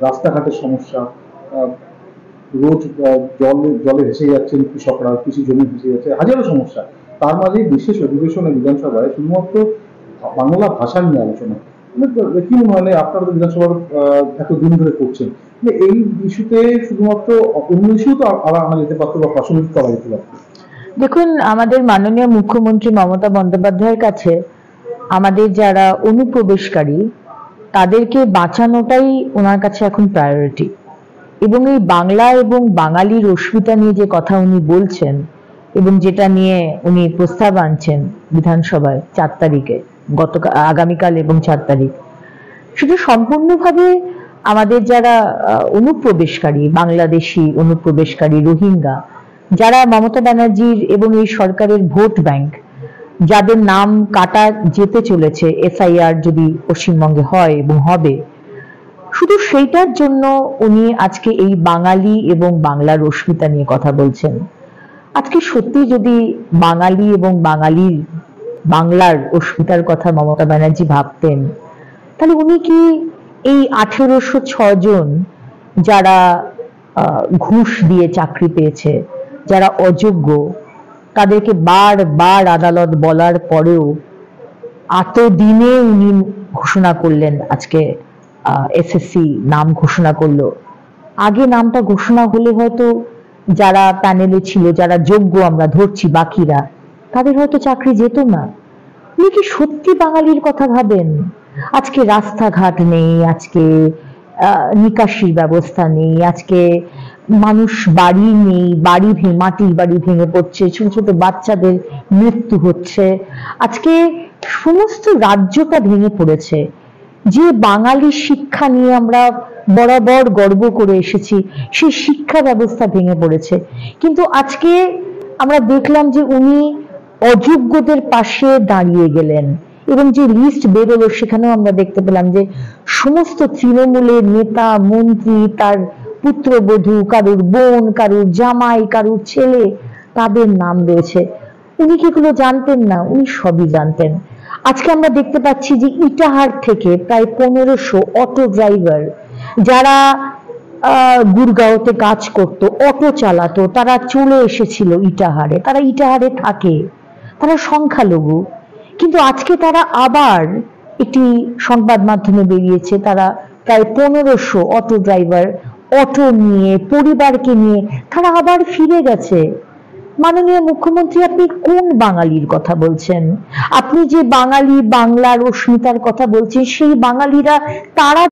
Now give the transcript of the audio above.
রাস্তাঘাটের সমস্যা, রোজ জলে ভেসে যাচ্ছেন কৃষকরা, কৃষি জমি ভেসে যাচ্ছে, হাজারো সমস্যা। তার মাঝে বিশেষ অধিবেশনে বিধানসভায় শুধুমাত্র বাংলা ভাষা নিয়ে আলোচনা। কি মনে হয়, আপনারা তো বিধানসভার এতদিন ধরে করছেন, এই ইস্যুতে শুধুমাত্র অন্য ইস্যু তো আনা যেতে পারতো বা প্রাসঙ্গিক করা যেতে পারতো। দেখুন, আমাদের মাননীয় মুখ্যমন্ত্রী মমতা বন্দ্যোপাধ্যায়ের কাছে আমাদের যারা অনুপ্রবেশকারী তাদেরকে বাঁচানোটাই ওনার কাছে এখন প্রায়োরিটি। এবং এই বাংলা এবং বাঙালির অস্মিতা নিয়ে যে কথা উনি বলছেন এবং যেটা নিয়ে উনি প্রস্তাব আনছেন বিধানসভায় 4 তারিখে, আগামীকাল এবং 4 তারিখ, সেটা সম্পূর্ণভাবে আমাদের যারা অনুপ্রবেশকারী, বাংলাদেশি অনুপ্রবেশকারী, রোহিঙ্গা, যারা মমতা ব্যানার্জির এবং এই সরকারের ভোট ব্যাংক, যাদের নাম কাটা যেতে চলেছে এসআইআর যদি পশ্চিমবঙ্গে হয় এবং হবে, শুধু সেইটার জন্য উনি আজকে এই বাঙালি এবং বাংলার অস্মিতা নিয়ে কথা বলছেন। আজকে সত্যি যদি বাঙালি এবং বাংলার অস্মিতার কথা মমতা ব্যানার্জি ভাবতেন, তাহলে উনি কি এই 1806 জন যারা ঘুষ দিয়ে চাকরি পেয়েছে, যারা অযোগ্য, তাদেরকে বারবার আদালত বলার পরেও এতদিনে উনি ঘোষণা করলেন, আজকে এসএসসি নাম ঘোষণা করলো। আগে নামটা ঘোষণা হলে হয়তো যারা প্যানেলে ছিল, যারা যোগ্য আমরা ধরছি বাকিরা, তাদের হয়তো চাকরি যেত না। উনি কি সত্যি বাঙালির কথা ভাবেন? আজকে রাস্তাঘাট নেই, আজকে নিকাশির ব্যবস্থা নেই, আজকে মানুষ বাড়ি নেই, মাটির বাড়ি ভেঙে পড়ছে, ছোট ছোট বাচ্চাদের মৃত্যু হচ্ছে, আজকে সমস্ত রাজ্যটা ভেঙে পড়েছে। যে বাঙালি শিক্ষা নিয়ে আমরা বরাবর গর্ব করে এসেছি, সেই শিক্ষা ব্যবস্থা ভেঙে পড়েছে। কিন্তু আজকে আমরা দেখলাম যে উনি অযোগ্যদের পাশে দাঁড়িয়ে গেলেন এবং যে লিস্ট বেরোলো সেখানেও আমরা দেখতে পেলাম যে সমস্ত তৃণমূলের নেতা মন্ত্রী, তার পুত্রবধূ, কারুর বোন, কারুর জামাই, কারুর ছেলে, তাদের নাম রয়েছে। উনি কি এগুলো জানতেন না? উনি সবই জানতেন। আজকে আমরা দেখতে পাচ্ছি যে ইটাহার থেকে প্রায় 1500 অটো ড্রাইভার, যারা গুরগাঁওতে কাজ করত, অটো চালাতো, তারা চলে এসেছিল ইটাহারে। তারা ইটাহারে থাকে, তারা সংখ্যালঘু, কিন্তু আজকে তারা আবার একটি সংবাদ মাধ্যমে বেরিয়েছে, তারা প্রায় 1500 অটো ড্রাইভার অটো নিয়ে, পরিবারকে নিয়ে তারা আবার ফিরে গেছে। মাননীয় মুখ্যমন্ত্রী, আপনি কোন বাঙালির কথা বলছেন? আপনি যে বাঙালি, বাংলার অস্মিতার কথা বলছেন, সেই বাঙালিরা তারা